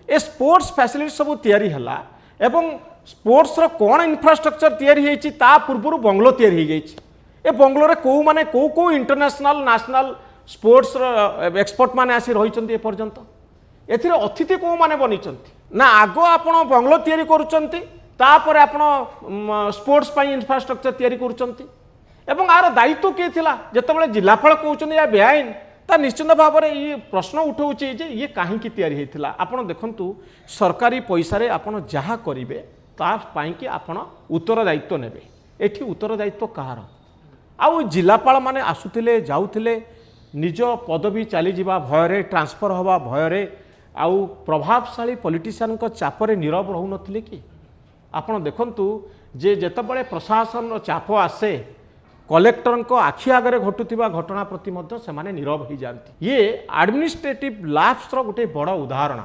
ए sports facility सब तैयारी हला एवं स्पोर्ट्स रो कौन इंफ्रास्ट्रक्चर तैयारी होईची ता पूर्व बंगलो तैयारी हो जाइए ए बंगलोरे कौ माने कौ इंटरनेशनल नेशनल स्पोर्ट्स रो एक्सपर्ट माने आसी रही पर्यंत एथिरे अतिथि कौ माने बनी ना आगो आपण बंगलो तैयारी करूचंती तापर आपण स्पोर्ट्स पाई इंफ्रास्ट्रक्चर तैयारी करूचंती एवं आर दायित्व किए थिला जेतेबेले जिलापाल कहउचंती या बेआईन ता निश्चित भाव में ये प्रश्न उठाऊँचे जे ये कहीं तैयारी होता आपड़ देखु सरकारी पैसा आपड़ जहाँ करेंगे ताकि आपड़ उत्तरदायित्व ने एठी उत्तरदायित्व कहार आउ जिलापाल माने आसुथिले जाउथिले निज पदवी चलीजा भय ट्रांसफर हवा भय आउ प्रभावशाली पॉलिटिशियन को चापरे नीरव रहू नथिले कि आपड़ देखु जे जेतेबेले प्रशासन चाप आसे कलेक्टर को आखि आगे घटुवा घटना प्रति से नीरव हो जाती ये एडमिनिस्ट्रेटिव लैप्स गोटे बड़ उदाहरण।